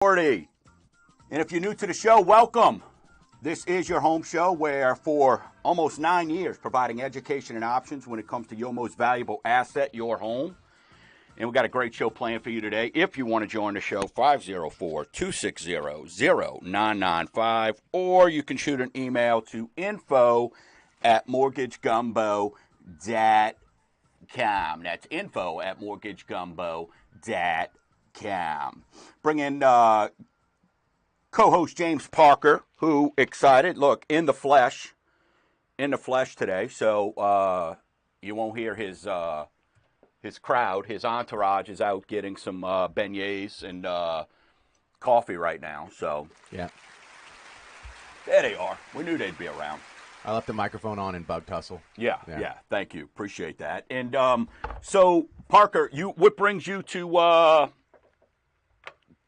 And if you're new to the show, welcome. This is your home show where for almost 9 years providing education and options when it comes to your most valuable asset, your home. And we got a great show planned for you today. If you want to join the show, 504-260-0995, or you can shoot an email to info@mortgagegumbo.com. That's info@mortgagegumbo.com. Bring in co-host James Parker, who excited, look, in the flesh today. So you won't hear his crowd, his entourage is out getting some beignets and coffee right now. So yeah, there they are. We knew they'd be around. I left the microphone on in bug tussle. Yeah. Thank you. Appreciate that. And so Parker, what brings you to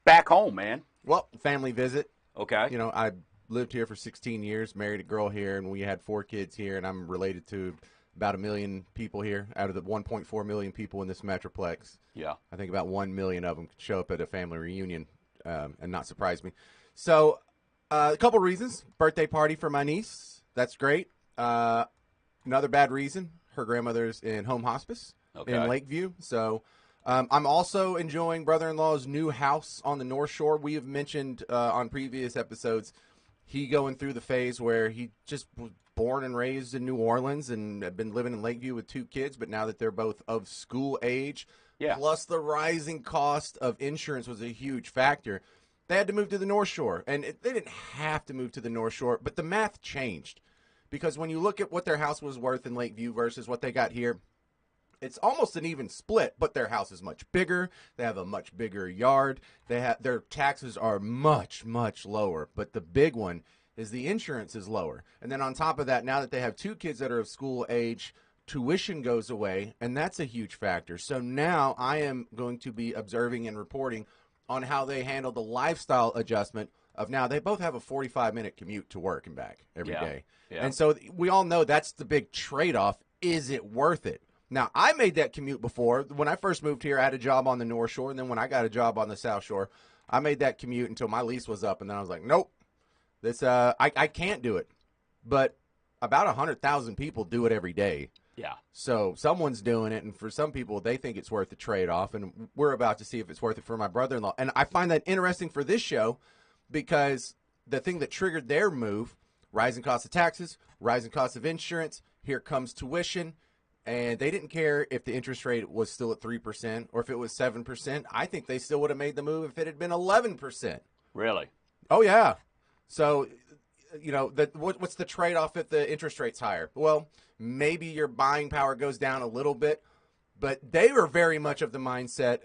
back home, man? Well, family visit. Okay. You know, I lived here for 16 years, married a girl here, and we had 4 kids here, and I'm related to about 1 million people here out of the 1.4 million people in this metroplex. Yeah. I think about 1 million of them could show up at a family reunion and not surprise me. So a couple reasons. Birthday party for my niece. That's great. Another bad reason, her grandmother's in home hospice in Lakeview. So I'm also enjoying brother-in-law's new house on the North Shore. We have mentioned on previous episodes he going through the phase where he just was born and raised in New Orleans and had been living in Lakeview with 2 kids, but now that they're both of school age, plus the rising cost of insurance was a huge factor, they had to move to the North Shore. And they didn't have to move to the North Shore, but the math changed. Because when you look at what their house was worth in Lakeview versus what they got here, it's almost an even split, but their house is much bigger. They have a much bigger yard. Their taxes are much, much lower. But the big one is the insurance is lower. And then on top of that, now that they have 2 kids that are of school age, tuition goes away, and that's a huge factor. So now I am going to be observing and reporting on how they handle the lifestyle adjustment of now they both have a 45-minute commute to work and back every day. Yeah. And so we all know that's the big trade-off. Is it worth it? Now, I made that commute before. When I first moved here, I had a job on the North Shore, and then when I got a job on the South Shore, I made that commute until my lease was up, and then I was like, nope, this I can't do it. But about 100,000 people do it every day. Yeah. So someone's doing it, and for some people, they think it's worth the trade-off, and we're about to see if it's worth it for my brother-in-law. And I find that interesting for this show because the thing that triggered their move, rising cost of taxes, rising cost of insurance, here comes tuition. And they didn't care if the interest rate was still at 3% or if it was 7%. I think they still would have made the move if it had been 11%. Really? Oh, yeah. So, you know, what's the trade-off if the interest rate's higher? Well, maybe your buying power goes down a little bit, but they were very much of the mindset,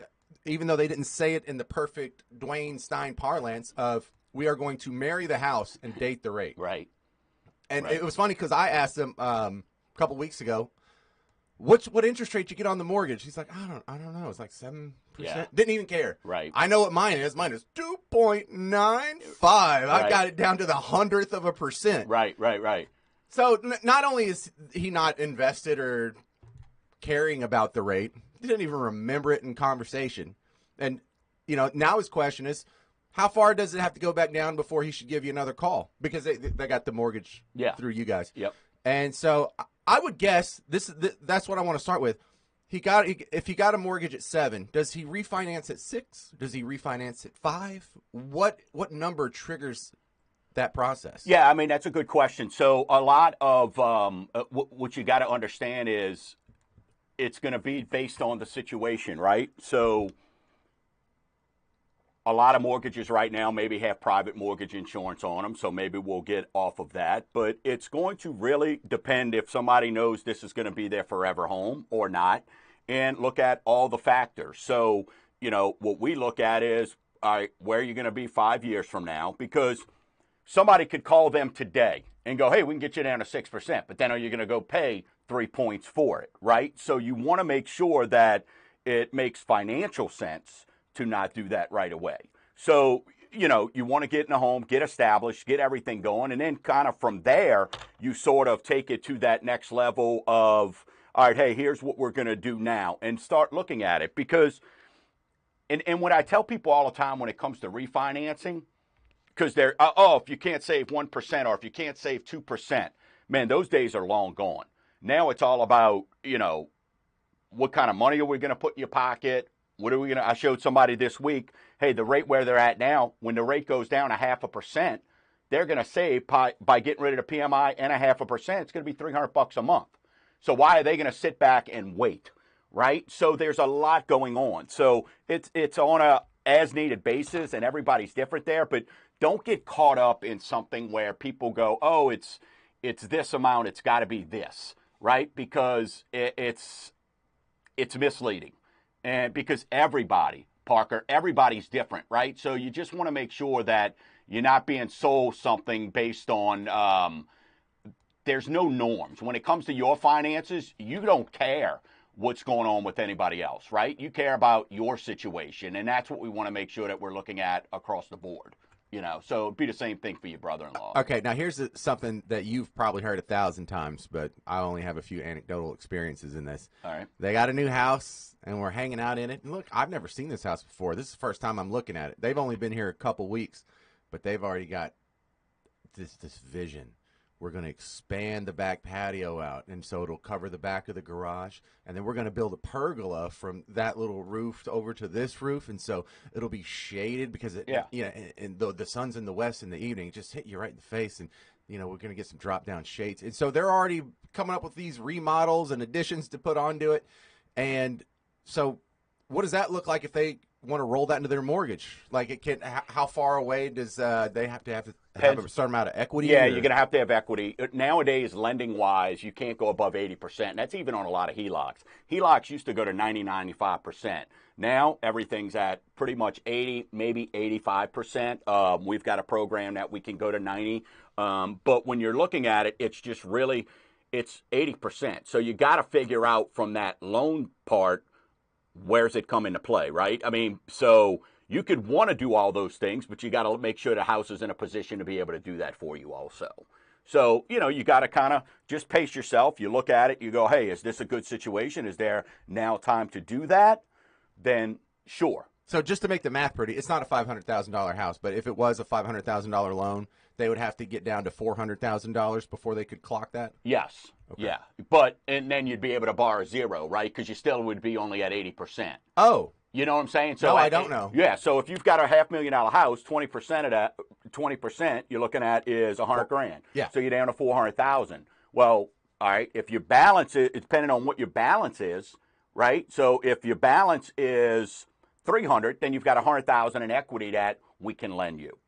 even though they didn't say it in the perfect Dwayne Stein parlance of we are going to marry the house and date the rate. Right. And it was funny because I asked them a couple weeks ago, what interest rate you get on the mortgage? He's like, I don't know. It's like 7%. Yeah. Didn't even care. Right. I know what mine is. Mine is 2.95. Right. I got it down to the 100th of a percent. Right. So not only is he not invested or caring about the rate, he didn't even remember it in conversation. And, you know, now his question is, how far does it have to go back down before he should give you another call? Because they got the mortgage through you guys. Yep. And so I would guess that's what I want to start with. If he got a mortgage at 7, does he refinance at 6? Does he refinance at 5? What number triggers that process? Yeah, I mean, that's a good question. So a lot of what you got to understand is it's going to be based on the situation, right? So a lot of mortgages right now maybe have private mortgage insurance on them, so maybe we'll get off of that. But it's going to really depend if somebody knows this is going to be their forever home or not, and look at all the factors. So, you know, what we look at is, all right, where are you going to be 5 years from now? Because somebody could call them today and go, hey, we can get you down to 6%, but then are you going to go pay 3 points for it, right? So you want to make sure that it makes financial sense to not do that right away. So, you know, you want to get in a home, get established, get everything going, and then kind of from there, you sort of take it to that next level of, all right, hey, here's what we're going to do now, and start looking at it. Because And what I tell people all the time when it comes to refinancing, because they're, if you can't save 1% or if you can't save 2%, man, those days are long gone. Now it's all about, what kind of money are we going to put in your pocket? What are we going to, I showed somebody this week, hey, the rate where they're at now, when the rate goes down 0.5%, they're going to save by getting rid of the PMI and 0.5%, it's going to be $300 a month. So why are they going to sit back and wait, right? So there's a lot going on. So it's on a as needed basis, and everybody's different there. But don't get caught up in something where people go, oh, it's this amount, it's got to be this, right? Because it's misleading, and because everybody's different, right? So you just want to make sure that you're not being sold something based on. There's no norms. When it comes to your finances, you don't care what's going on with anybody else, right? You care about your situation, and that's what we want to make sure that we're looking at across the board. So it'd be the same thing for your brother-in-law. Okay, now here's something that you've probably heard 1,000 times, but I only have a few anecdotal experiences in this. All right. They got a new house, and we're hanging out in it. And look, I've never seen this house before. This is the first time I'm looking at it. They've only been here a couple weeks, but they've already got this vision. We're going to expand the back patio out, and so it'll cover the back of the garage. And then we're going to build a pergola from that little roof over to this roof, and so it'll be shaded because and the sun's in the west in the evening, it just hit you right in the face. And we're going to get some drop down shades. And so they're already coming up with these remodels and additions to put onto it. And so, what does that look like if they want to roll that into their mortgage? Like, how far away does they have to have a certain amount of equity? Yeah, you're going to have equity. Nowadays, lending-wise, you can't go above 80%. And that's even on a lot of HELOCs. HELOCs used to go to 90, 95%. Now, everything's at pretty much 80, maybe 85%. We've got a program that we can go to 90. But when you're looking at it, it's just really, it's 80%. So you got to figure out from that loan part, where's it come into play, right? I mean, so you could want to do all those things, but you got to make sure the house is in a position to be able to do that for you also. So, you got to kind of just pace yourself. You look at it, you go, hey, is this a good situation? Is there now time to do that? Then sure. So just to make the math pretty, it's not a $500,000 house, but if it was a $500,000 loan, they would have to get down to $400,000 before they could clock that? Yes. Okay. Yeah. But, and then you'd be able to borrow zero, right? Because you still would be only at 80%. Oh. You know what I'm saying? So no, I don't know. Yeah. So if you've got a $500,000 house, 20% of that, 20% you're looking at is $100,000. Yeah. So you're down to $400,000. Well, all right. If your balance is, depending on what your balance is, right? So if your balance is $300,000, then you've got $100,000 in equity that we can lend you.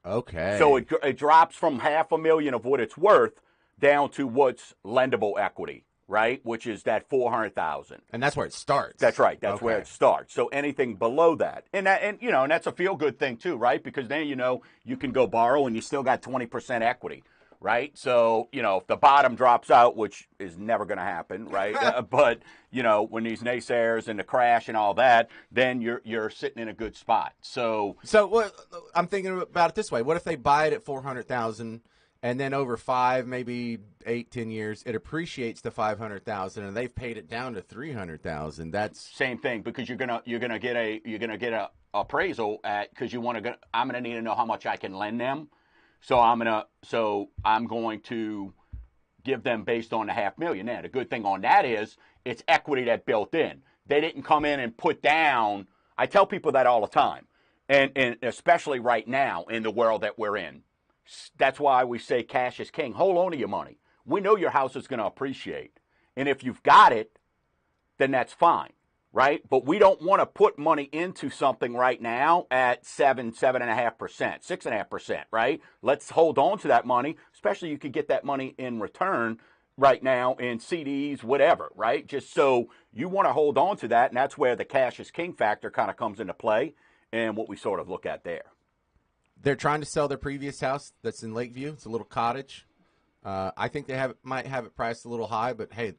Okay. So it drops from $500,000 of what it's worth down to what's lendable equity, right? Which is that $400,000. And that's where it starts. That's right. That's where it starts. So anything below that, and that's a feel good thing too, right? Because then you can go borrow and you still got 20% equity, right? So if the bottom drops out, which is never going to happen, right? But when these naysayers and the crash and all that, then you're sitting in a good spot. So what I'm thinking about it this way: what if they buy it at $400,000? And then over 5, maybe 8, 10 years, it appreciates to $500,000, and they've paid it down to $300,000. That's same thing, because you're gonna get a appraisal because I'm gonna need to know how much I can lend them. So I'm going to give them based on the $500,000. Now the good thing on that is it's equity that built in. They didn't come in and put down. I tell people that all the time, and especially right now in the world that we're in. That's why we say cash is king. Hold on to your money. We know your house is going to appreciate. And if you've got it, then that's fine, right? But we don't want to put money into something right now at 7.5%, 6.5%, right? Let's hold on to that money, especially you could get that money in return right now in CDs, whatever, right? Just so you want to hold on to that, and that's where the cash is king factor kind of comes into play and what we sort of look at there. They're trying to sell their previous house that's in Lakeview. It's a little cottage. I think they might have it priced a little high, but hey,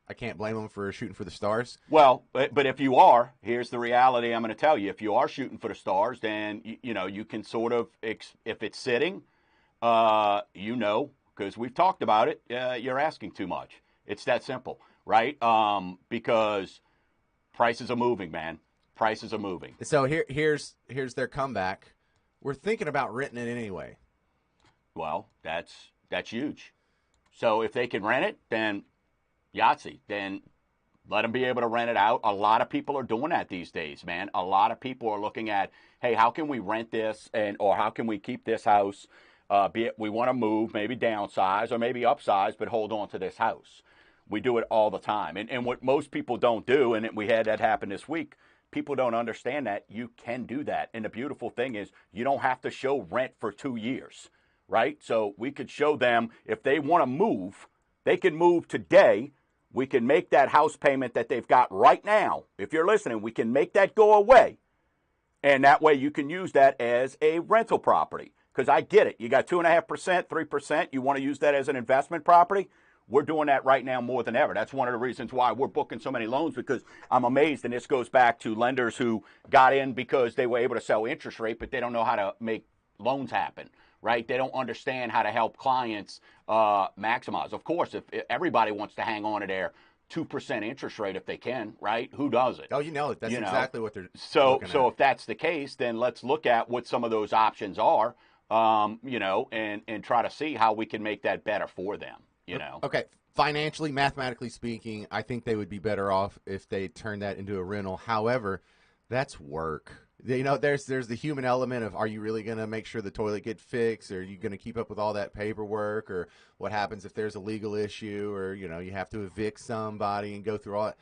I can't blame them for shooting for the stars. Well, but if you are, here's the reality I'm going to tell you. If you are shooting for the stars, then you can sort of, if it's sitting, because we've talked about it, you're asking too much. It's that simple, right? Because prices are moving, man. Prices are moving. So here's their comeback. We're thinking about renting it anyway. Well, that's huge. So if they can rent it, then Yahtzee. Then let them be able to rent it out. A lot of people are doing that these days, man. A lot of people are looking at, hey, how can we rent this, or how can we keep this house? Be it we want to move, maybe downsize or maybe upsize, but hold on to this house. We do it all the time. And what most people don't do, and we had that happen this week, people don't understand that you can do that. And the beautiful thing is you don't have to show rent for 2 years, right? So we could show them if they want to move, they can move today. We can make that house payment that they've got right now. If you're listening, we can make that go away. And that way you can use that as a rental property. Because I get it. You got 2.5%, 3%. You want to use that as an investment property? We're doing that right now more than ever. That's one of the reasons why we're booking so many loans, because I'm amazed, and this goes back to lenders who got in because they were able to sell interest rate, but they don't know how to make loans happen, right? They don't understand how to help clients maximize. Of course, if everybody wants to hang on to their 2% interest rate if they can, right? Who doesn't? Oh, you know it. That's exactly what they're so looking so at. if that's the case, then let's look at what some of those options are, and try to see how we can make that better for them, Okay, financially, mathematically speaking, I think they would be better off if they turned that into a rental. However, that's work. There's the human element of, are you really going to make sure the toilet gets fixed? Or are you going to keep up with all that paperwork? Or what happens if there's a legal issue? Or, you have to evict somebody and go through all that.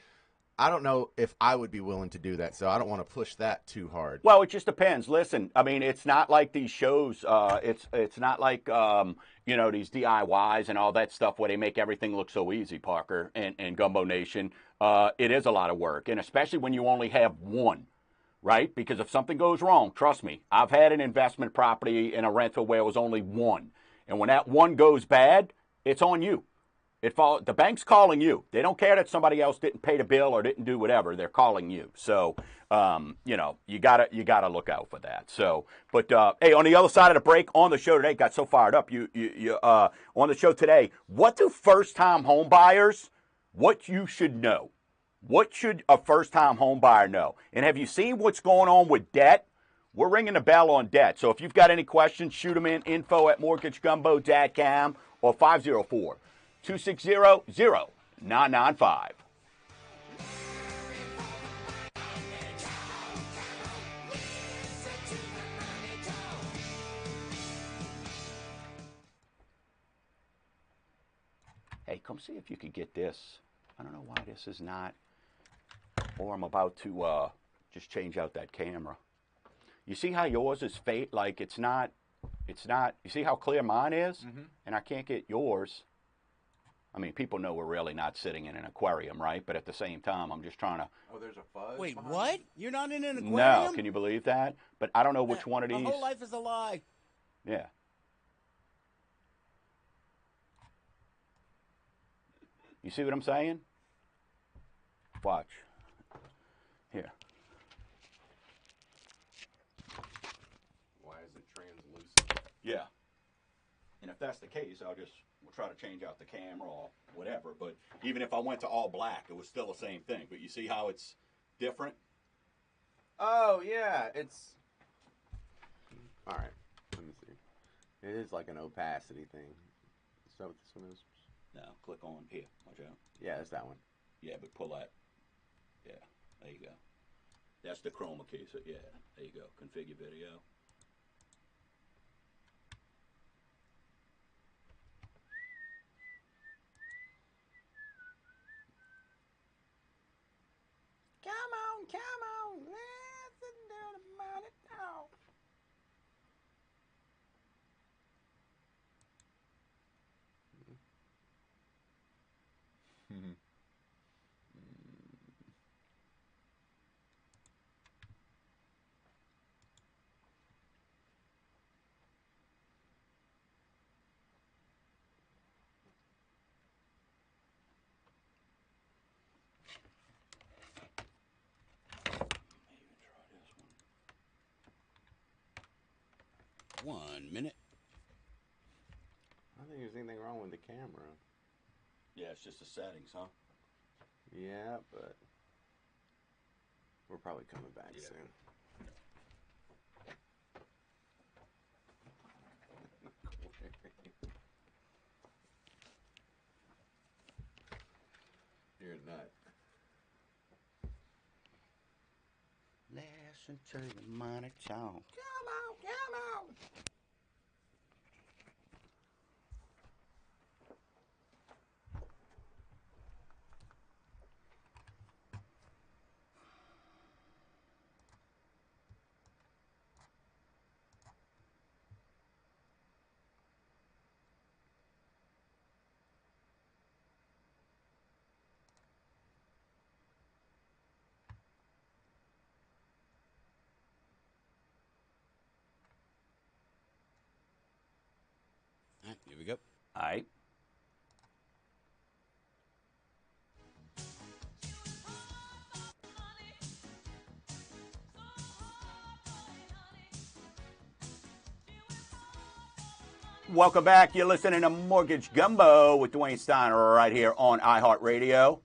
I don't know if I would be willing to do that, so I don't want to push that too hard. Well, it just depends. Listen, I mean, it's not like these shows. It's not like these DIYs and all that stuff where they make everything look so easy, Parker and Gumbo Nation. It is a lot of work, and especially when you only have one, right? Because if something goes wrong, trust me, I've had an investment property in a rental where it was only one, and when that one goes bad, it's on you. The bank's calling you. They don't care that somebody else didn't pay the bill or didn't do whatever. They're calling you. So, you gotta look out for that. So, but hey, on the other side of the break, on the show today, got so fired up. You on the show today, what do first-time home buyers? What you should know? What should a first-time home buyer know? And have you seen what's going on with debt? We're ringing the bell on debt. So if you've got any questions, shoot them in info@mortgagegumbo.com or 504-260-0995. Hey, come see if you could get this. I don't know why this is not, or I'm about to just change out that camera. You see how yours is fake? Like it's not, you see how clear mine is? Mm-hmm. And I can't get yours. I mean, people know we're really not sitting in an aquarium, right? But at the same time, I'm just trying to... Oh, there's a fuzz. Wait, what? You? You're not in an aquarium? No, can you believe that? But I don't know which one of these... My whole life is a lie. Yeah. You see what I'm saying? Watch. Here. Why is it translucent? Yeah. And if that's the case, we'll try to change out the camera or whatever. But even if I went to all black, it was still the same thing. But you see how it's different? Oh, yeah. It's... All right. Let me see. It is like an opacity thing. Is that what this one is? No, click on here. Watch out. Yeah, it's that one. Yeah, but pull that. Yeah, there you go. That's the chroma key. So, yeah, there you go. Configure video. Come on, listen to the money talk. One minute. I don't think there's anything wrong with the camera. Yeah, it's just the settings, huh? Yeah, but... We're probably coming back soon. You're a nut. Listen to the money talk. Come on, come on. All right, here we go. All right. Welcome back. You're listening to Mortgage Gumbo with Dwayne Steiner right here on iHeartRadio.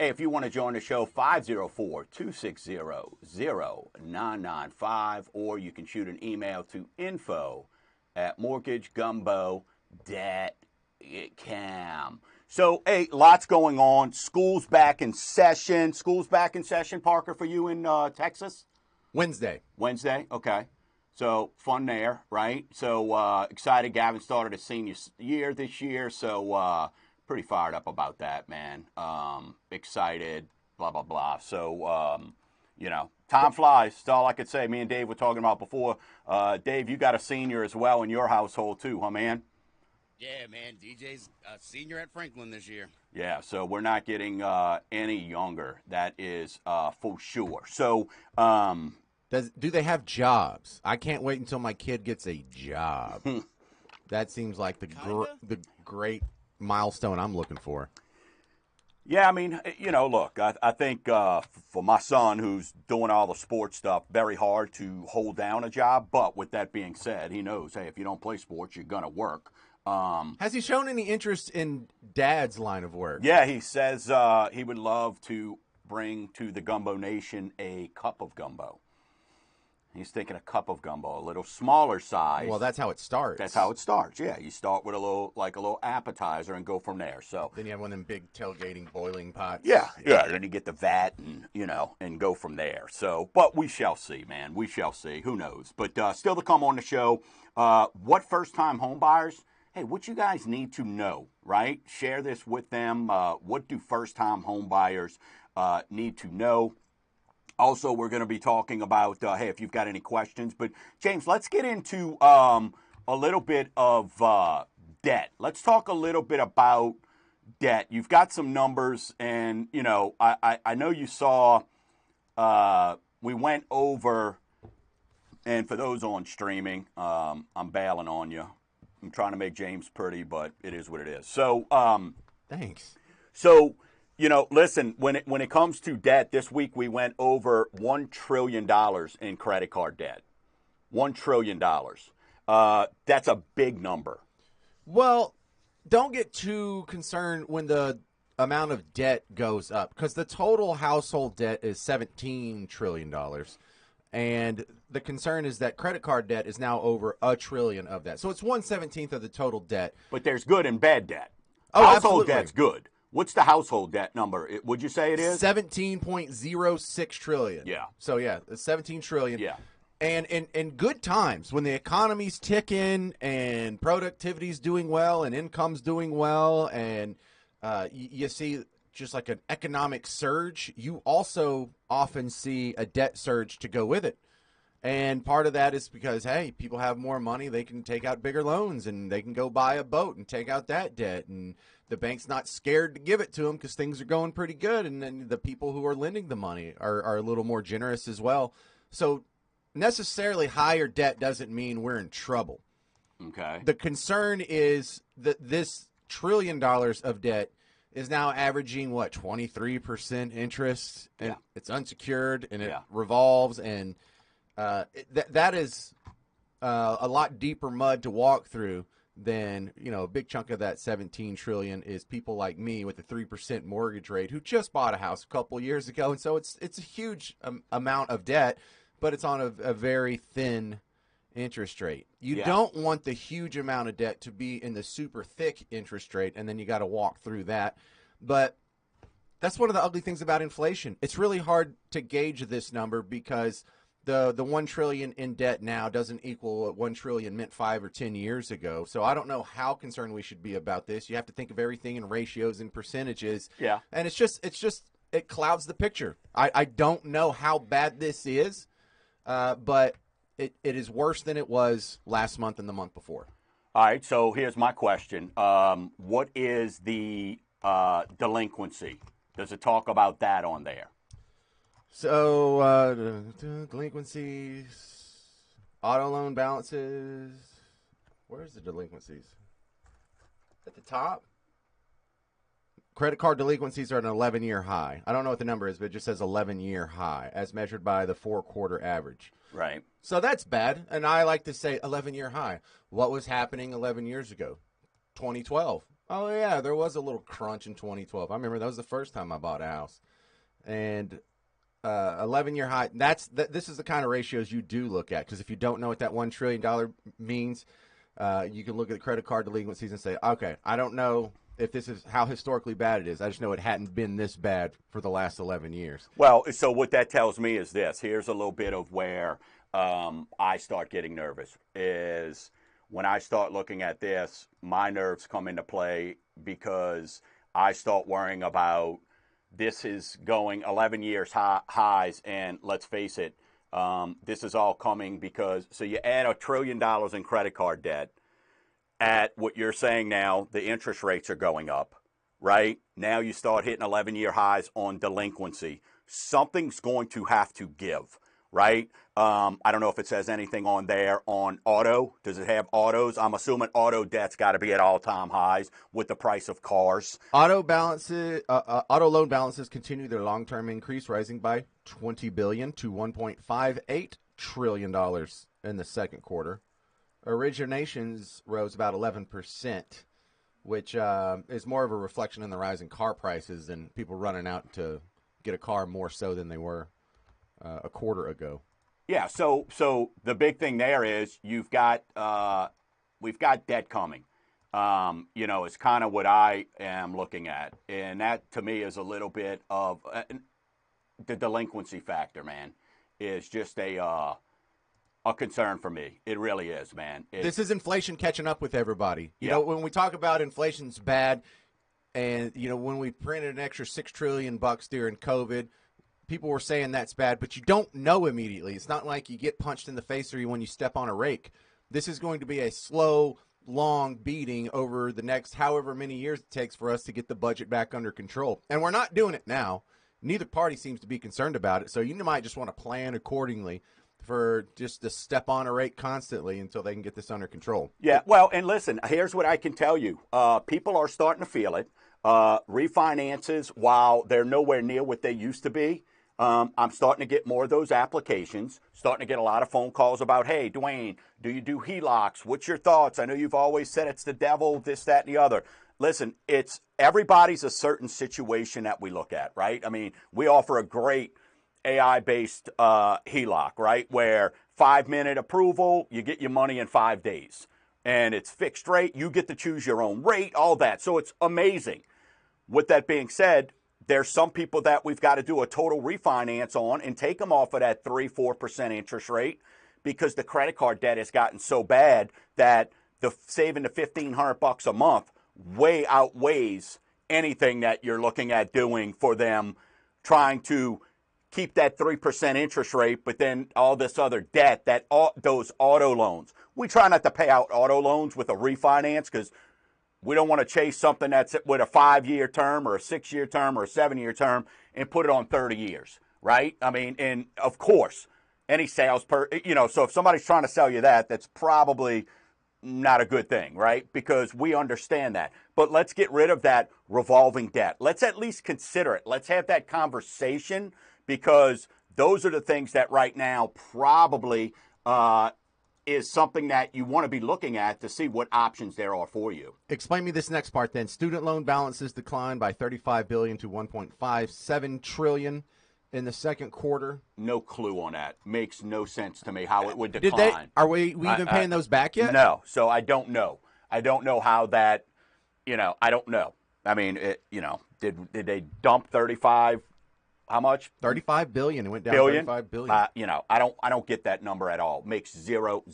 Hey, if you want to join the show, 504-260-0995, or you can shoot an email to info@mortgagegumbo.com. So, hey, lots going on. School's back in session. School's back in session, Parker, for you in Texas? Wednesday. Wednesday, okay. So fun there, right? So excited. Gavin started his senior year this year, so pretty fired up about that, man. Excited, blah, blah, blah. So, time flies. That's all I could say. Me and Dave were talking about before. Dave, you got a senior as well in your household too, huh, man? Yeah, man. DJ's a senior at Franklin this year. Yeah, so we're not getting any younger. That is for sure. So, Do they have jobs? I can't wait until my kid gets a job. That seems like the great milestone I'm looking for. yeah, I mean, look, I think for my son who's doing all the sports stuff, very hard to hold down a job. But with that being said, he knows, hey, if you don't play sports, you're going to work. Has he shown any interest in Dad's line of work? Yeah, he says he would love to bring to the Gumbo Nation a cup of gumbo. He's thinking a cup of gumbo, a little smaller size. Well, that's how it starts. That's how it starts. Yeah, you start with a little appetizer and go from there. So then you have one of them big tailgating boiling pots. Yeah. Then you get the vat and go from there. So, but we shall see, man. We shall see. Who knows? But still to come on the show. What first-time home buyers? Hey, what you guys need to know, right? Share this with them. What do first-time home buyers need to know? Also, we're going to be talking about, hey, if you've got any questions. But, James, let's get into a little bit of debt. Let's talk a little bit about debt. You've got some numbers, and, I know you saw we went over, and for those on streaming, I'm bailing on you. I'm trying to make James pretty, but it is what it is. So, thanks. So, listen, when it comes to debt, this week we went over $1 trillion in credit card debt. $1 trillion. That's a big number. Well, don't get too concerned when the amount of debt goes up, because the total household debt is $17 trillion. And the concern is that credit card debt is now over $1 trillion of that. So it's 1/17 of the total debt. But there's good and bad debt. Oh, household absolutely. debt's good. What's the household debt number? Would you say it is? 17.06 trillion. Yeah. So yeah, it's 17 trillion. Yeah. And in good times, when the economy's ticking and productivity's doing well and income's doing well, and you see just like an economic surge, you also often see a debt surge to go with it. And part of that is because, hey, people have more money. They can take out bigger loans, and they can go buy a boat and take out that debt. And the bank's not scared to give it to them because things are going pretty good. And then the people who are lending the money are a little more generous as well. So necessarily higher debt doesn't mean we're in trouble. Okay. The concern is that this $1 trillion of debt is now averaging, 23% interest? And it's unsecured, and it revolves, and that is a lot deeper mud to walk through then, a big chunk of that 17 trillion is people like me with a 3% mortgage rate who just bought a house a couple years ago. And so it's a huge amount of debt, but it's on a very thin interest rate. You don't want the huge amount of debt to be in the super thick interest rate, and then you got to walk through that. But that's one of the ugly things about inflation. It's really hard to gauge this number because the 1 trillion in debt now doesn't equal what 1 trillion meant 5 or 10 years ago. So I don't know how concerned we should be about this. You have to think of everything in ratios and percentages. Yeah. And it clouds the picture. I don't know how bad this is, but it is worse than it was last month and the month before. All right, so here's my question. What is the delinquency? Does it talk about that on there? So delinquencies, auto loan balances. Where's the delinquencies? At the top? Credit card delinquencies are at an 11-year high. I don't know what the number is, but it just says 11-year high as measured by the 4-quarter average. Right. So that's bad, and I like to say 11-year high. What was happening 11 years ago? 2012. Oh, yeah, there was a little crunch in 2012. I remember that was the first time I bought a house. And 11-year high, this is the kind of ratios you do look at, because if you don't know what that $1 trillion means, you can look at the credit card delinquencies and say, okay, I don't know if this is how historically bad it is. I just know it hadn't been this bad for the last 11 years. Well, so what that tells me is this. Here's a little bit of where I start getting nervous is when I start looking at this, my nerves come into play because I start worrying about this is going 11 years highs, and let's face it, this is all coming because, so you add $1 trillion in credit card debt, at what you're saying now, the interest rates are going up, right? Now you start hitting 11-year highs on delinquency. Something's going to have to give, right? I don't know if it says anything on there on auto. Does it have autos? I'm assuming auto debt's got to be at all-time highs with the price of cars. Auto loan balances continue their long-term increase, rising by $20 billion to $1.58 trillion in the second quarter. Originations rose about 11%, which is more of a reflection in the rise in car prices and people running out to get a car more so than they were a quarter ago. Yeah, so the big thing there is we've got debt coming. It's kind of what I am looking at, and that to me is a little bit of the delinquency factor. Man, is just a concern for me. It really is, man. This is inflation catching up with everybody. You know, when we talk about inflation's bad, and when we printed an extra $6 trillion during COVID, people were saying that's bad, but you don't know immediately. It's not like you get punched in the face or when you step on a rake. This is going to be a slow, long beating over the next however many years it takes for us to get the budget back under control. And we're not doing it now. Neither party seems to be concerned about it, so you might just want to plan accordingly for just to step on a rate constantly until they can get this under control. Yeah, well, and listen, here's what I can tell you. People are starting to feel it. Refinances, while they're nowhere near what they used to be, I'm starting to get more of those applications, starting to get a lot of phone calls about, hey, Dwayne, do you do HELOCs? What's your thoughts? I know you've always said it's the devil, this, that, and the other. Listen, it's everybody's a certain situation that we look at, right? I mean, we offer a great AI-based HELOC, right, where 5-minute approval, you get your money in 5 days. And it's fixed rate. You get to choose your own rate, all that. So it's amazing. With that being said, there's some people that we've got to do a total refinance on and take them off of that 3-4% interest rate because the credit card debt has gotten so bad that the saving the $1,500 a month way outweighs anything that you're looking at doing for them trying to keep that 3% interest rate, but then all this other debt, those auto loans. We try not to pay out auto loans with a refinance because we don't want to chase something that's with a 5-year term or a 6-year term or a 7-year term and put it on 30 years, right? I mean, and of course, any so if somebody's trying to sell you that, that's probably not a good thing, right? Because we understand that. But let's get rid of that revolving debt. Let's at least consider it. Let's have that conversation because those are the things that right now probably is something that you want to be looking at to see what options there are for you. Explain me this next part then. Student loan balances declined by $35 billion to $1.57 trillion in the second quarter. No clue on that. Makes no sense to me how it would Did decline. they? Are we even paying those back yet? No. So I don't know. I don't know how that. I don't know. I mean, did they dump 35? How much? $35 billion. It went down Billion? $35 billion. I don't get that number at all. Makes zero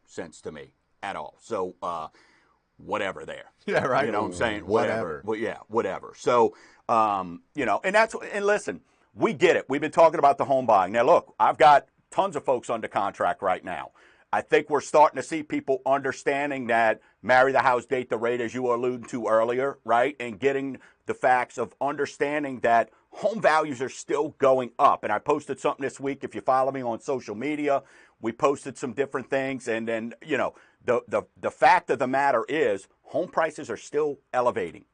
sense to me at all. So whatever there. Yeah, right. You know what I'm saying? Whatever. Well, yeah, whatever. So and listen, we get it. We've been talking about the home buying. Now look, I've got tons of folks under contract right now. I think we're starting to see people understanding that marry the house, date the rate, as you were alluding to earlier, right? And getting the facts of understanding that home values are still going up. And I posted something this week. If you follow me on social media, we posted some different things. And then, the fact of the matter is home prices are still elevating.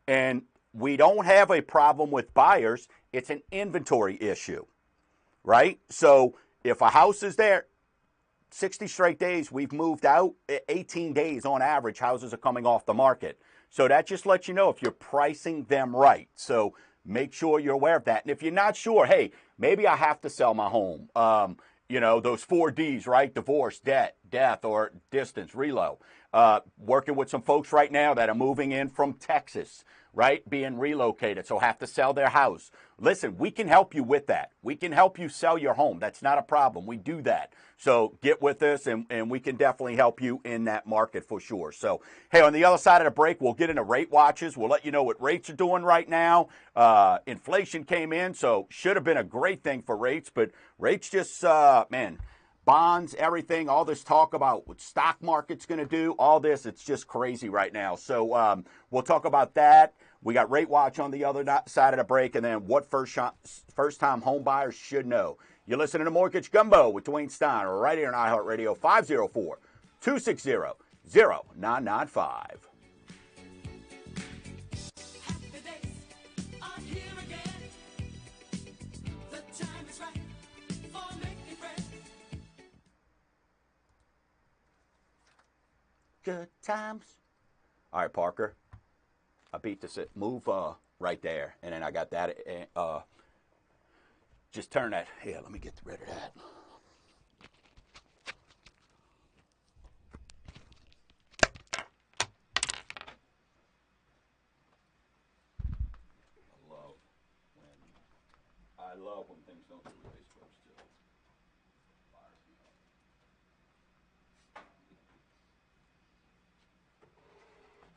And we don't have a problem with buyers. It's an inventory issue, right? So if a house is there, 60 straight days we've moved out. 18 days on average, houses are coming off the market. So that just lets you know if you're pricing them right. So make sure you're aware of that. And if you're not sure, hey, maybe I have to sell my home. Those 4Ds, right? Divorce, debt, death, or distance, relo. Working with some folks right now that are moving in from Texas, right? Being relocated, so have to sell their house. Listen, we can help you with that. We can help you sell your home. That's not a problem. We do that. So get with us, and we can definitely help you in that market for sure. So, hey, on the other side of the break, we'll get into rate watches. We'll let you know what rates are doing right now. Inflation came in, so should have been a great thing for rates, but rates just, bonds, everything, all this talk about what stock market's going to do, all this, it's just crazy right now. So we'll talk about that. We got Rate Watch on the other side of the break, and then what first-time home buyers should know. You're listening to Mortgage Gumbo with Dwayne Stein right here on iHeartRadio, 504-260-0995. Good times. All right, Parker. I beat this. Move right there, and then I got that. Just turn that. Here, let me get rid of that. I love when things don't do what they're supposed to. Fires me up.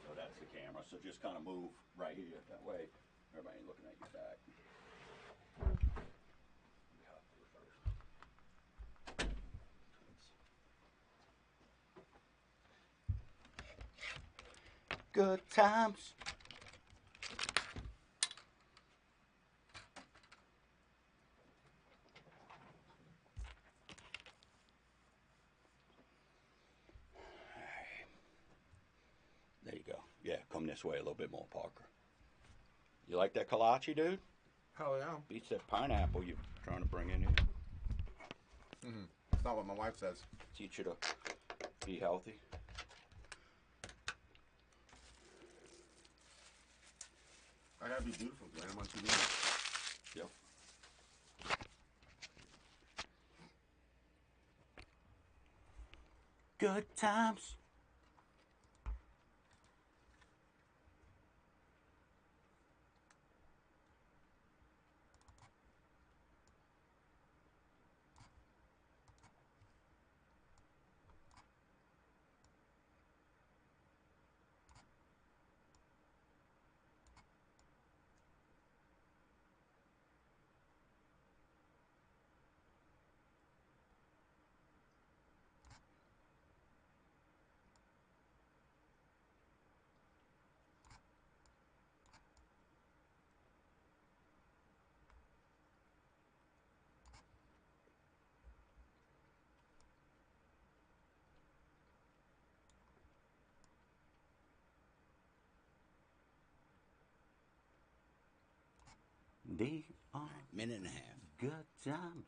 So that's the camera. So just kind of move right here. That way, everybody ain't looking at your back. Good times. There you go. Yeah, come this way a little bit more, Parker. You like that kolache, dude? Hell yeah. Beats that pineapple you're trying to bring in here. Mm-hmm. That's not what my wife says. Teach you to be healthy. I gotta be beautiful, man. I'm on TV. Yep. Good times. They are Minute and a half. good times.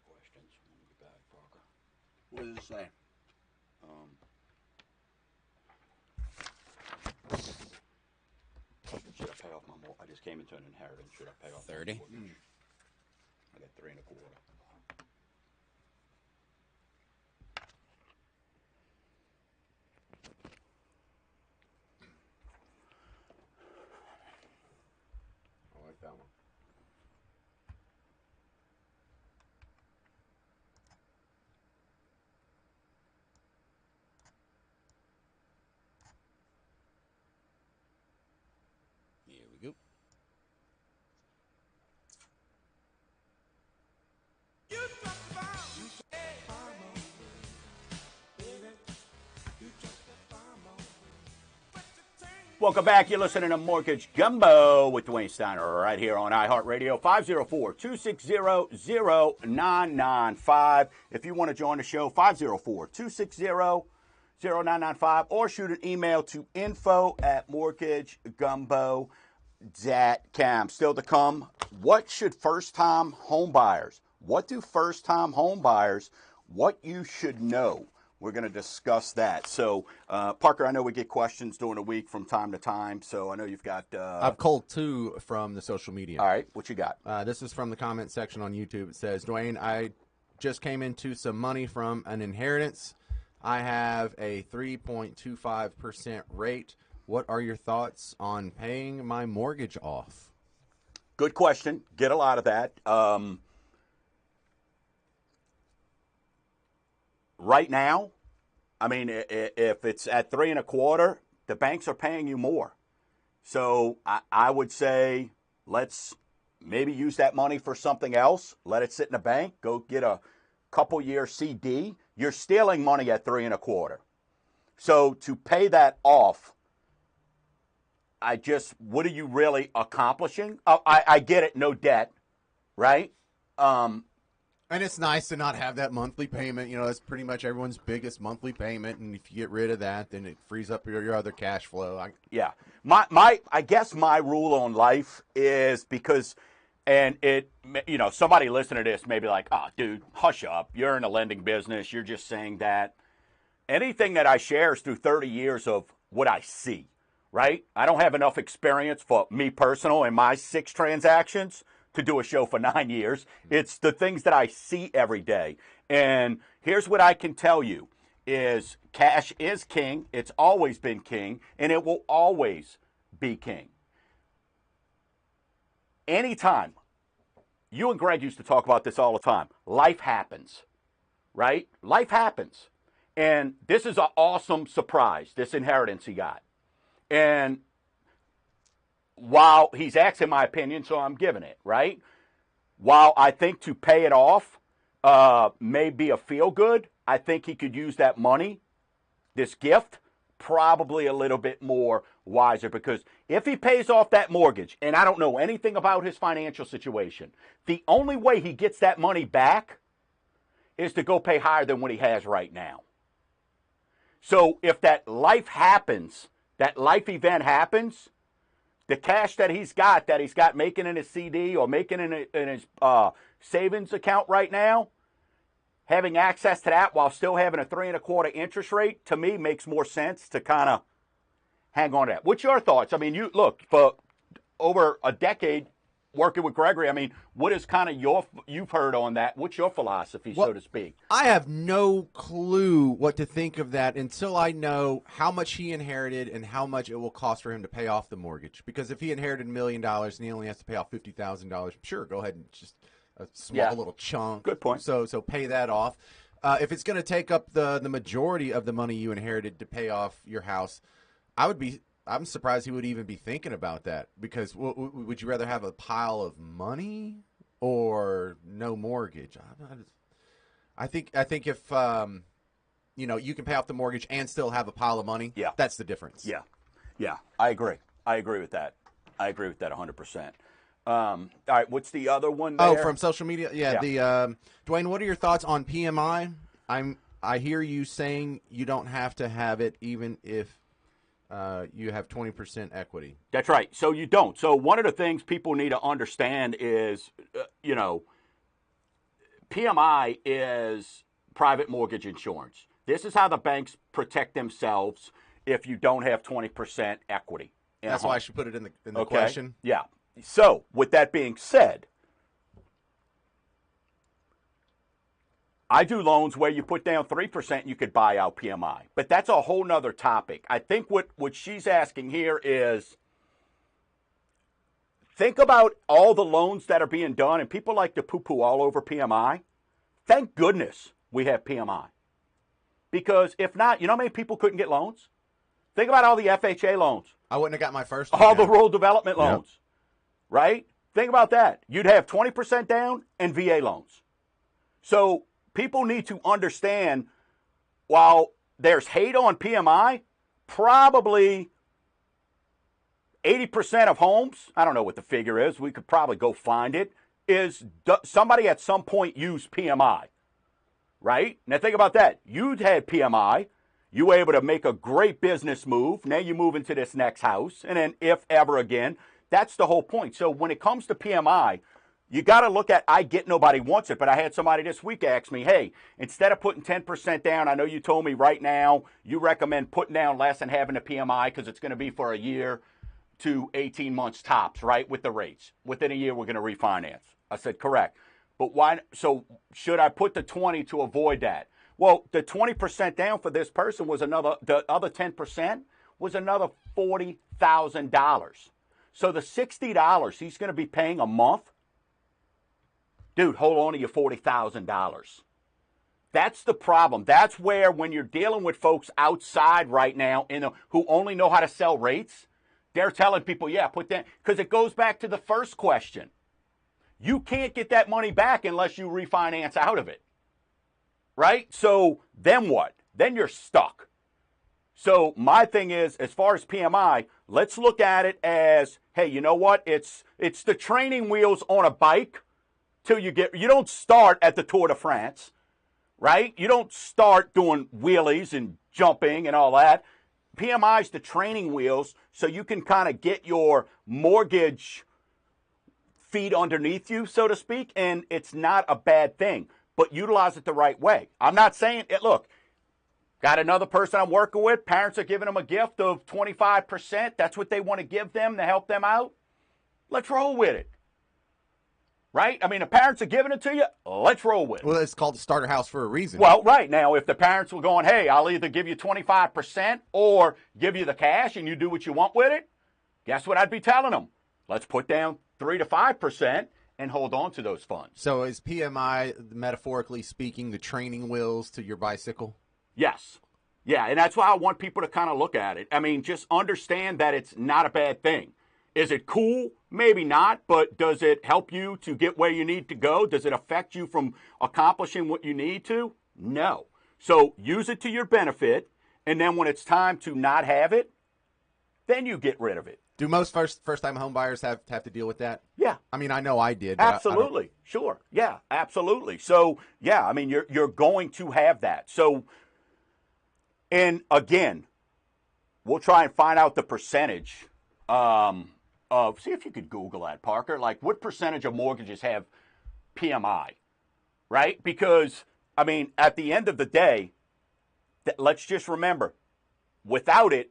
those questions when we get back, Parker. What does it say? Should I pay off my mortgage? I just came into an inheritance. Should I pay off 30? My mortgage? I got 3 1/4. I like that one. Here we go. Welcome back. You're listening to Mortgage Gumbo with Dwayne Steiner right here on iHeartRadio, 504-260-0995. If you want to join the show, 504-260-0995, or shoot an email to info@mortgagegumbo.com. Still to come, what should first-time home buyers, what do first-time home buyers, what you should know? We're going to discuss that. So, Parker, I know we get questions during the week from time to time, so I know you've got... I've culled 2 from the social media. All right, what you got? This is from the comment section on YouTube. It says, Dwayne, I just came into some money from an inheritance. I have a 3.25% rate. What are your thoughts on paying my mortgage off? Good question. Get a lot of that. Right now, I mean, if it's at 3 1/4, the banks are paying you more. So I would say let's maybe use that money for something else. Let it sit in a bank. Go get a couple-year CD. You're stealing money at 3 1/4. So to pay that off, what are you really accomplishing? I get it, no debt, right? And it's nice to not have that monthly payment. You know, that's pretty much everyone's biggest monthly payment. And if you get rid of that, then it frees up your other cash flow. Yeah. I guess my rule on life is because, and somebody listening to this may be like, oh, dude, hush up. You're in a lending business. You're just saying that. Anything that I share is through 30 years of what I see, right? I don't have enough experience for me personal in my 6 transactions to do a show for 9 years. It's the things that I see every day. And here's what I can tell you is cash is king. It's always been king, and it will always be king. Anytime, you and Greg used to talk about this all the time, life happens, right? Life happens. And this is an awesome surprise, this inheritance he got. And while he's asking my opinion, so I'm giving it, right? While I think to pay it off may be a feel-good, I think he could use that money, this gift, probably a little bit more wiser. Because if he pays off that mortgage, and I don't know anything about his financial situation, the only way he gets that money back is to go pay higher than what he has right now. So if that life happens, that life event happens, the cash that he's got making in his CD or making in his savings account right now, having access to that while still having a 3 1/4 interest rate, to me makes more sense to kind of hang on to that. What's your thoughts? I mean, you look, for over a decade working with Gregory, I mean, what is kind of you've heard on that? What's your philosophy, so to speak? I have no clue what to think of that until I know how much he inherited and how much it will cost for him to pay off the mortgage. Because if he inherited $1 million and he only has to pay off $50,000, sure, go ahead and just a small little chunk. Good point. So pay that off. If it's going to take up the majority of the money you inherited to pay off your house, I'm surprised he would even be thinking about that, because would you rather have a pile of money or no mortgage? I think if you can pay off the mortgage and still have a pile of money, that's the difference. Yeah, I agree. I agree with that. 100%. All right, what's the other one there? Oh, from social media? Yeah. The Dwayne, what are your thoughts on PMI? I hear you saying you don't have to have it even if you have 20% equity. That's right. So you don't. So one of the things people need to understand is, PMI is private mortgage insurance. This is how the banks protect themselves if you don't have 20% equity. That's why I should put it in the question. Yeah. So, with that being said, I do loans where you put down 3% and you could buy out PMI. But that's a whole nother topic. I think what she's asking here is, think about all the loans that are being done, and people like to poo-poo all over PMI. Thank goodness we have PMI. Because if not, you know how many people couldn't get loans? Think about all the FHA loans. I wouldn't have got my first one. All the rural development loans, right? Think about that. You'd have 20% down and VA loans. So people need to understand, while there's hate on PMI, probably 80% of homes, I don't know what the figure is, we could probably go find it, is somebody at some point used PMI, right? Now think about that. You'd had PMI. You were able to make a great business move. Now you move into this next house. And then if ever again, that's the whole point. So when it comes to PMI, you got to look at, I get nobody wants it, but I had somebody this week ask me, hey, instead of putting 10% down, I know you told me right now you recommend putting down less and having a PMI because it's going to be for a year to 18 months tops, right, with the rates. Within a year, we're going to refinance. I said, correct. But why? So should I put the 20 to avoid that? Well, the 20% down for this person was the other 10% was another $40,000. So the $60 he's going to be paying a month, dude, hold on to your $40,000. That's the problem. That's where, when you're dealing with folks outside right now who only know how to sell rates, they're telling people, yeah, put that, because it goes back to the first question. You can't get that money back unless you refinance out of it. Right? So then what? Then you're stuck. So my thing is, as far as PMI, let's look at it as, hey, you know what? It's the training wheels on a bike till you don't start at the Tour de France, right? You don't start doing wheelies and jumping and all that. PMI is the training wheels so you can kind of get your mortgage feet underneath you, so to speak, and it's not a bad thing. But utilize it the right way. I'm not saying it. Look, got another person I'm working with. Parents are giving them a gift of 25%. That's what they want to give them to help them out. Let's roll with it. Right? I mean, the parents are giving it to you. Let's roll with it. Well, it's called the starter house for a reason. Well, right. Now, if the parents were going, hey, I'll either give you 25% or give you the cash and you do what you want with it, guess what I'd be telling them? Let's put down 3 to 5%. And hold on to those funds. So is PMI, metaphorically speaking, the training wheels to your bicycle? Yes. Yeah, and that's why I want people to kind of look at it. I mean, just understand that it's not a bad thing. Is it cool? Maybe not, but does it help you to get where you need to go? Does it affect you from accomplishing what you need to? No. So use it to your benefit, and then when it's time to not have it, then you get rid of it. Do most first-time home buyers have to deal with that? Yeah. I mean, I know I did. Absolutely. Sure. Yeah, absolutely. So, yeah, I mean, you're going to have that. So, and again, we'll try and find out the percentage of, see if you could Google that, Parker, like what percentage of mortgages have PMI, right? Because, I mean, at the end of the day, let's just remember, without it,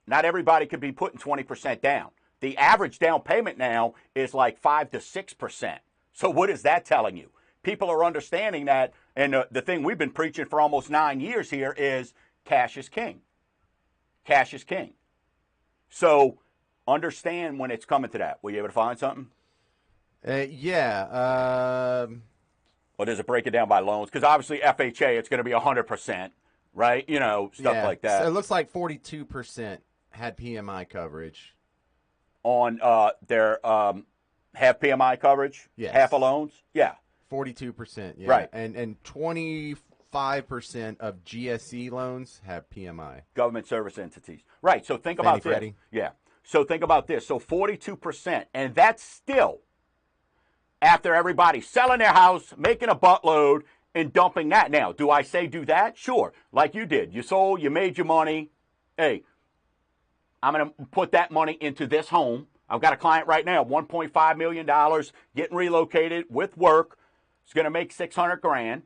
not everybody could be putting 20% down. The average down payment now is like 5 to 6%. So what is that telling you? People are understanding that, and the thing we've been preaching for almost 9 years here is cash is king. Cash is king. So understand when it's coming to that. Were you able to find something? Yeah. Or does it break it down by loans? Because obviously FHA, it's going to be 100%, right? You know, stuff like that. So it looks like 42% had PMI coverage. On their have PMI coverage? Yes. Half of loans? Yeah. 42%, yeah. Right. And 25% of GSE loans have PMI. Government service entities. Right. So think about this. Freddie. Yeah. So think about this. So 42%. And that's still after everybody selling their house, making a buttload, and dumping that. Now, do I say do that? Sure. Like you did. You sold, you made your money. Hey, I'm going to put that money into this home. I've got a client right now, $1.5 million, getting relocated with work. is going to make $600,000.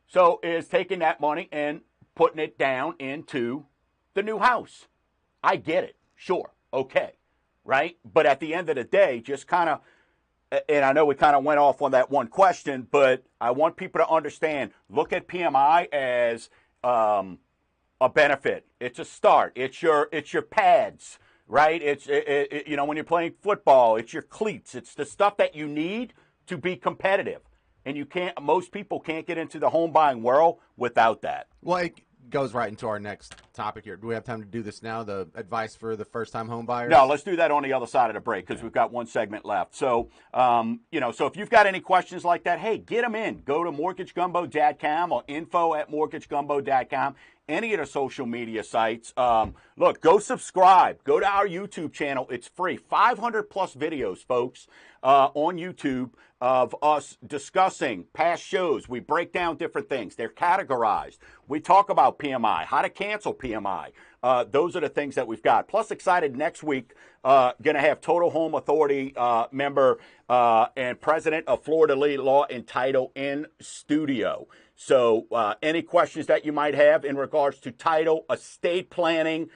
So is taking that money and putting it down into the new house. I get it. Sure. Okay. Right? But at the end of the day, just kind of, and I know we kind of went off on that one question, but I want people to understand, look at PMI as a benefit. It's a start. It's your pads, right? It's you know, when you're playing football, it's your cleats. It's the stuff that you need to be competitive. And you can't. Most people can't get into the home buying world without that. Well, it goes right into our next topic here. Do we have time to do this now? The advice for the first-time home buyers? No, let's do that on the other side of the break because we've got one segment left. So, you know, so if you've got any questions like that, hey, get them in. Go to mortgagegumbo.com or info@mortgagegumbo.com. Any of the social media sites. Look, go subscribe. Go to our YouTube channel. It's free. 500 plus videos, folks, on YouTube of us discussing past shows. We break down different things. They're categorized. We talk about PMI, how to cancel PMI. Those are the things that we've got. Plus, excited next week, going to have Total Home Authority member and president of Florida Law and Title in studio. So any questions that you might have in regards to title, estate planning,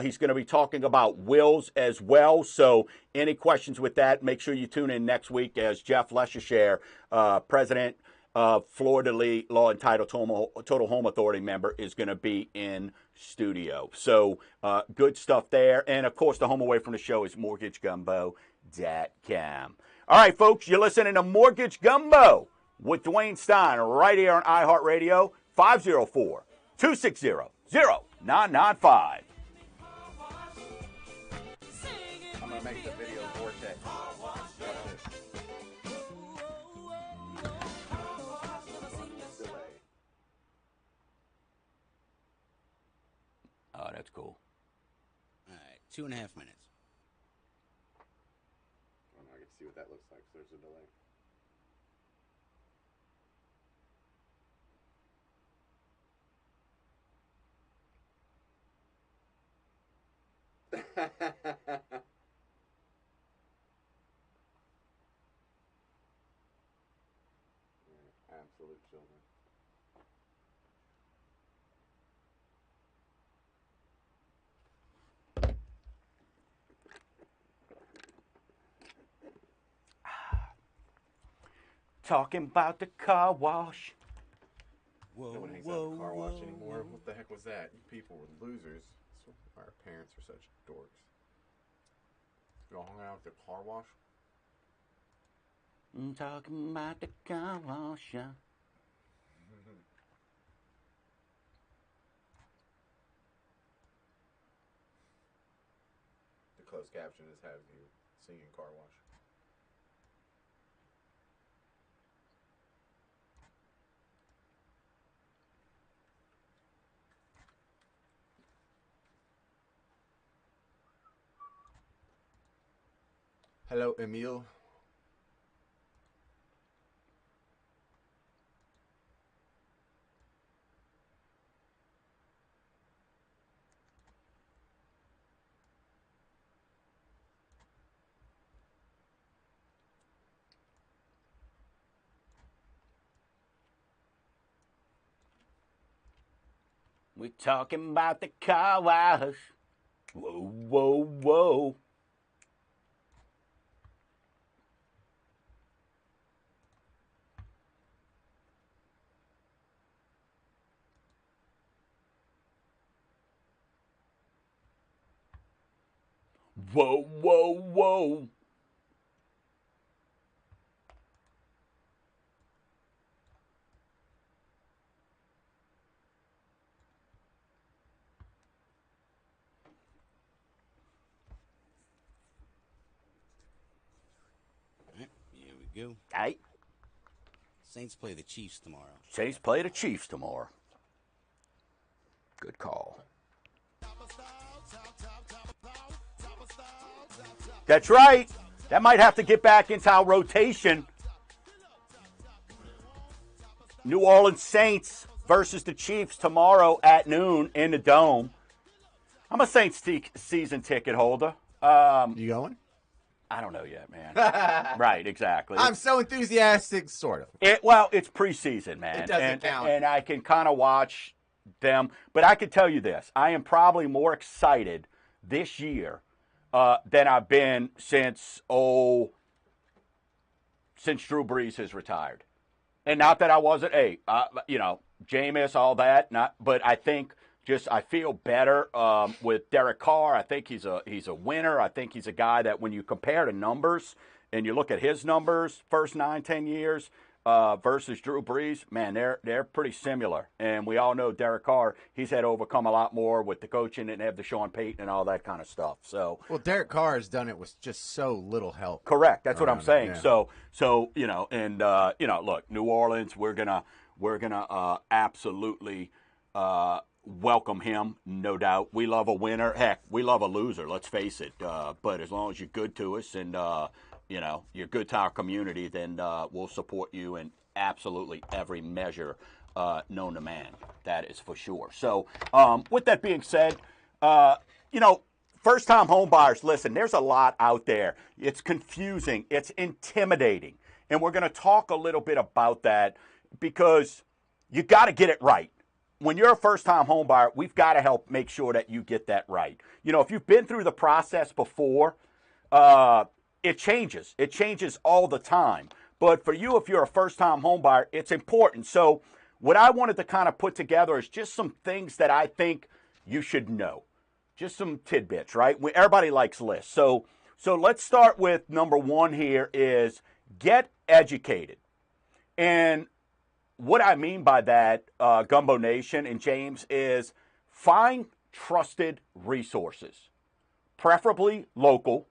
he's going to be talking about wills as well. So any questions with that, make sure you tune in next week as Jeff Leshershare, president of Florida Law and Title Total Home Authority member, is going to be in studio. So good stuff there. And, of course, the home away from the show is mortgagegumbo.com. All right, folks, you're listening to Mortgage Gumbo with Dwayne Stein right here on iHeartRadio, 504-260-0995. I'm going to make the video vortex. Oh, that's cool. All right, 2.5 minutes. I can see what that looks like. So there's a delay. Absolute children. Talking about the car wash. No one hangs out in the car wash anymore. What the heck was that? You people were losers. So our parents are such dorks. You all hung out at the car wash? I'm talking about the car wash. Yeah. The closed caption is have you singing car wash. Hello, Emile. We talking about the car wash. Whoa, whoa, whoa. Whoa, whoa, whoa. All right, here we go. Hey, Saints play the Chiefs tomorrow. Saints play the Chiefs tomorrow. Good call. That's right. That might have to get back into our rotation. New Orleans Saints versus the Chiefs tomorrow at noon in the Dome. I'm a Saints season ticket holder. You going? I don't know yet, man. Right, exactly. I'm so enthusiastic, sort of. Well, it's preseason, man. It doesn't count. And I can kind of watch them. But I can tell you this. I am probably more excited this year than I've been since Drew Brees has retired. And not that I wasn't, Jameis, all that. But I think I feel better with Derek Carr. I think he's a winner. I think he's a guy that when you compare the numbers and you look at his numbers, first 9-10 years versus Drew Brees, man, they're pretty similar. And we all know Derek Carr, he's had to overcome a lot more with the coaching and have the Sean Payton and all that kind of stuff. So, well, Derek Carr has done it with just so little help. Correct. That's what I'm saying. Yeah. So look, New Orleans, we're gonna absolutely welcome him, no doubt. We love a winner. Heck, we love a loser. Let's face it. But as long as you're good to us and you're good to our community, then we'll support you in absolutely every measure known to man. That is for sure. So, with that being said, first-time home buyers, listen, there's a lot out there. It's confusing. It's intimidating. And we're going to talk a little bit about that because you got to get it right. When you're a first-time home buyer, we've got to help make sure that you get that right. If you've been through the process before, it changes. It changes all the time. But for you, if you're a first-time home buyer, it's important. So what I wanted to kind of put together is just some things that I think you should know. Just some tidbits, right? Everybody likes lists. So let's start with number one here is get educated. And what I mean by that, Gumbo Nation and James, is find trusted resources, preferably local,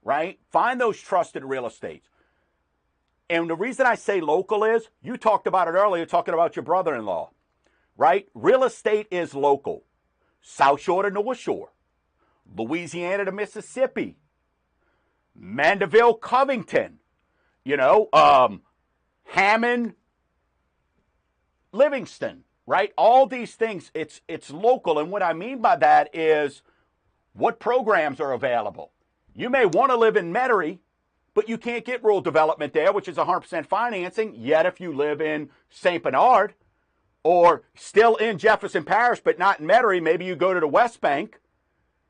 right? Find those trusted real estates. And the reason I say local is, you talked about it earlier, talking about your brother-in-law, right? Real estate is local. South Shore to North Shore, Louisiana to Mississippi, Mandeville, Covington, Hammond, Livingston, right? All these things, it's local. And what I mean by that is what programs are available. You may want to live in Metairie, but you can't get rural development there, which is 100% financing. Yet if you live in St. Bernard or still in Jefferson Parish, but not in Metairie, maybe you go to the West Bank,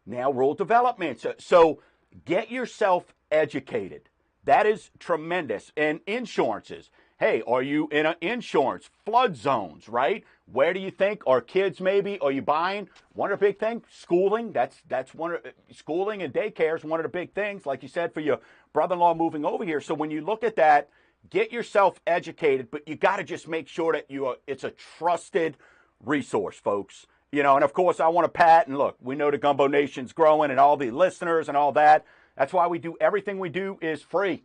now rural development. So get yourself educated. That is tremendous. And insurances. Hey, are you in an insurance? Flood zones, right? Where do you think? Are kids maybe? Are you buying? One of the big things, schooling. That's one of schooling and daycare is one of the big things, like you said, for your brother-in-law moving over here. So when you look at that, get yourself educated, but you got to just make sure that it's a trusted resource, folks. And of course, I want to pat and look. We know the Gumbo Nation's growing and all the listeners and all that. That's why we do everything we do is free.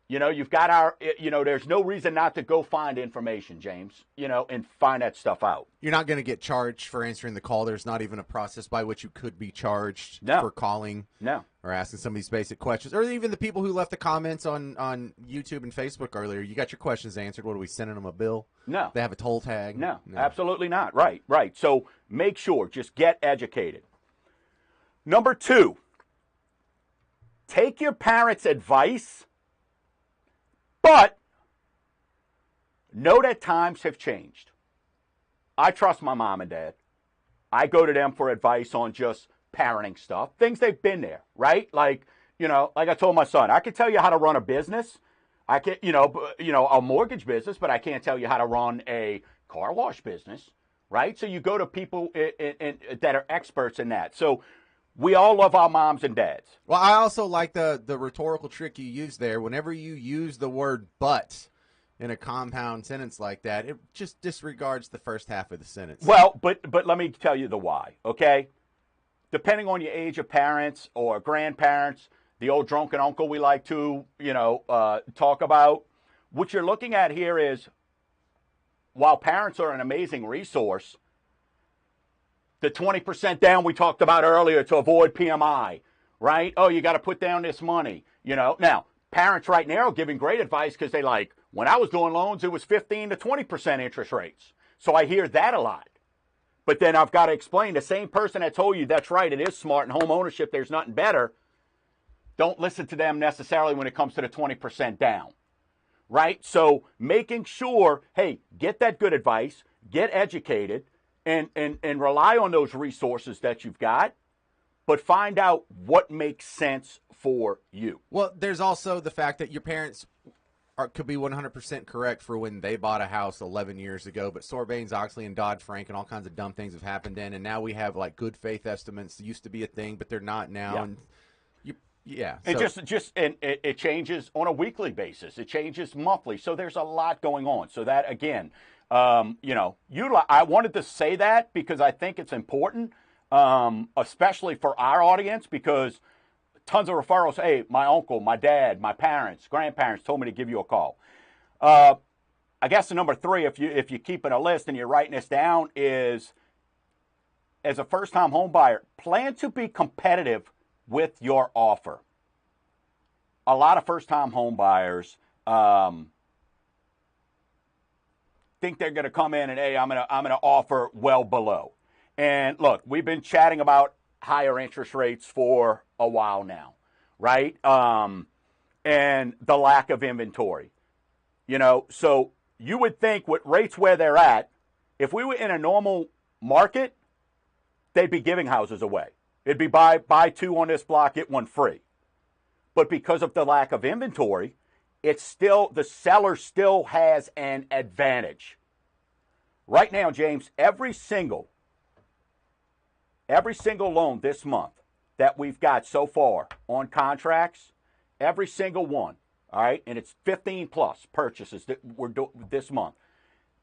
You've got there's no reason not to go find information, James, and find that stuff out. You're not going to get charged for answering the call. There's not even a process by which you could be charged for calling or asking some of these basic questions. Or even the people who left the comments on YouTube and Facebook earlier. You got your questions answered. What are we sending them a bill? No. They have a toll tag? No, absolutely not. Right. So make sure, just get educated. Number 2, take your parents' advice. But know that times have changed. I trust my mom and dad. I go to them for advice on just parenting stuff, things they've been there, right? Like I told my son, I can tell you how to run a business. I can, a mortgage business, but I can't tell you how to run a car wash business, right? So you go to people that are experts in that. So we all love our moms and dads. Well, I also like the rhetorical trick you use there. Whenever you use the word but in a compound sentence like that, it just disregards the first half of the sentence. Well, but let me tell you the why, okay? Depending on your age of parents or grandparents, the old drunken uncle we like to, talk about, what you're looking at here is, while parents are an amazing resource, the 20% down we talked about earlier to avoid PMI, right? Oh, you got to put down this money, Now, parents right now are giving great advice because they when I was doing loans, it was 15 to 20% interest rates. So I hear that a lot. But then I've got to explain, the same person that told you that's right, it is smart, and home ownership, there's nothing better. don't listen to them necessarily when it comes to the 20% down, right? So making sure, hey, get that good advice, get educated, and rely on those resources that you've got, but find out what makes sense for you. Well, there's also the fact that your parents could be 100% correct for when they bought a house 11 years ago, but Sarbanes-Oxley and Dodd-Frank and all kinds of dumb things have happened then, and now we have like good faith estimates. It used to be a thing, but they're not now. Yeah. And it changes on a weekly basis. It changes monthly. So there's a lot going on. So that, again, I wanted to say that because I think it's important, especially for our audience, because tons of referrals. Hey, my uncle, my dad, my parents, grandparents told me to give you a call. I guess the number 3, if you're keeping a list and you're writing this down, is as a first-time home buyer, plan to be competitive with your offer. A lot of first-time home buyers think they're going to come in and, hey, I'm going to offer well below. And look, we've been chatting about higher interest rates for a while now, right? And the lack of inventory. So you would think with rates where they're at, if we were in a normal market, they'd be giving houses away. It'd be buy 2 on this block, get 1 free. But because of the lack of inventory, the seller still has an advantage. Right now, James, every single loan this month that we've got so far on contracts, every single one, all right, and it's 15 plus purchases that we're doing this month,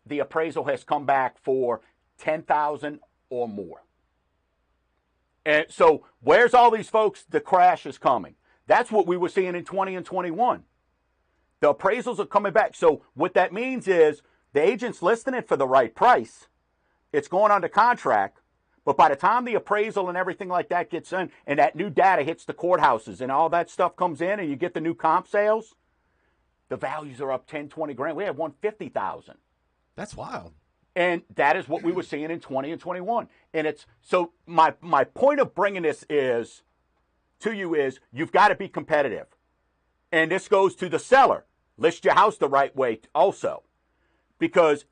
the appraisal has come back for $10,000 or more. And so where's all these folks? The crash is coming. That's what we were seeing in 20 and 21. The appraisals are coming back. So what that means is the agent's listing it for the right price. It's going under contract. But by the time the appraisal and everything like that gets in and that new data hits the courthouses and all that stuff comes in and you get the new comp sales, the values are up 10, 20 grand. We had 150,000. That's wild. And that is what we were seeing in 20 and 21. And it's so my point of bringing this is you've got to be competitive. And this goes to the seller. List your house the right way also. Because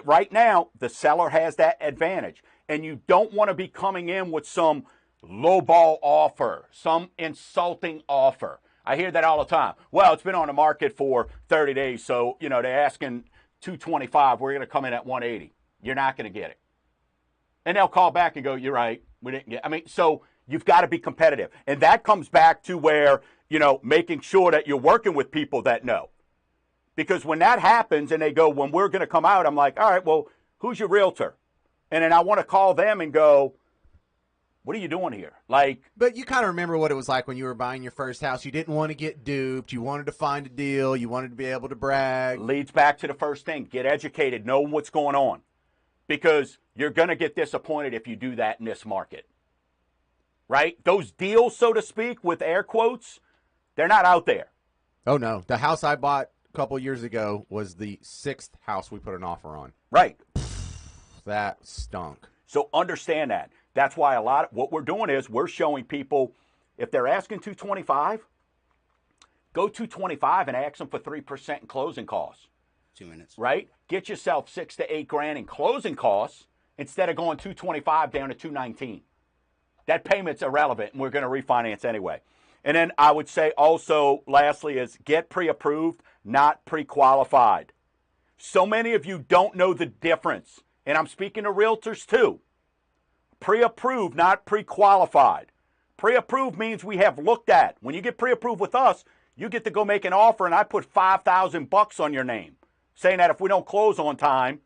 right now, the seller has that advantage. And you don't want to be coming in with some lowball offer, some insulting offer. I hear that all the time. Well, it's been on the market for 30 days, so, they're asking $225. We're going to come in at $180. You're not going to get it. And they'll call back and go, you're right. We didn't get it. So you've got to be competitive. And that comes back to where, making sure that you're working with people that know. Because when that happens and they go, when we're going to come out, I'm like, all right, well, who's your realtor? And then I want to call them and go, what are you doing here? But you kind of remember what it was like when you were buying your first house. You didn't want to get duped. You wanted to find a deal. You wanted to be able to brag. Leads back to the first thing. Get educated. Know what's going on. Because you're going to get disappointed if you do that in this market. Right? Those deals, so to speak, with air quotes, they're not out there. Oh, no. The house I bought a couple years ago was the 6th house we put an offer on. Right. That stunk. So understand that. That's why what we're doing is we're showing people, if they're asking $225, go $225 and ask them for 3% in closing costs. 2 minutes. Right? Get yourself $6 to $8 grand in closing costs instead of going $225 down to $219. That payment's irrelevant, and we're going to refinance anyway. And then I would say also, lastly, is get pre-approved, not pre-qualified. So many of you don't know the difference, and I'm speaking to realtors too. Pre-approved, not pre-qualified. Pre-approved means we have looked at. When you get pre-approved with us, you get to go make an offer, and I put $5,000 on your name, saying that if we don't close on time,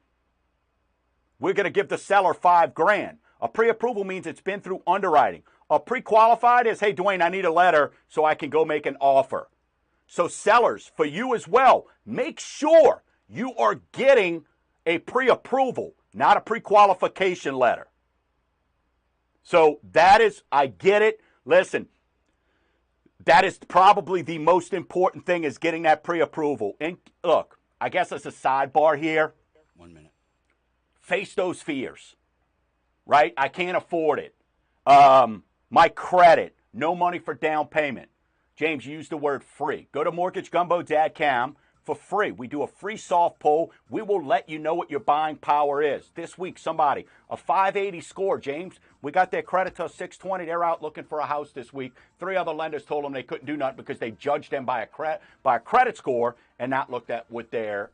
we're going to give the seller $5 grand. A pre-approval means it's been through underwriting. A pre-qualified is, hey, Dwayne, I need a letter so I can go make an offer. So sellers, for you as well, make sure you are getting a pre-approval, not a pre-qualification letter. So that is, I get it. Listen, that is probably the most important thing is getting that pre-approval. And look, I guess it's a sidebar here. 1 minute. Face those fears, right? I can't afford it. My credit, no money for down payment. James, use the word free. Go to mortgagegumbo.com for free. We do a free soft pull. We will let you know what your buying power is. This week, somebody, a 580 score, James. We got their credit to 620. They're out looking for a house this week. 3 other lenders told them they couldn't do nothing because they judged them by a credit score and not looked at what their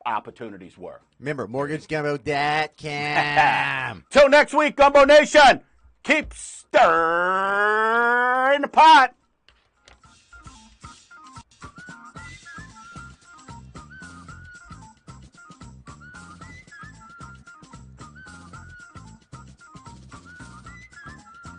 opportunities were. Remember, mortgagegumbo.com. Till next week, Gumbo Nation, keep stirring the pot.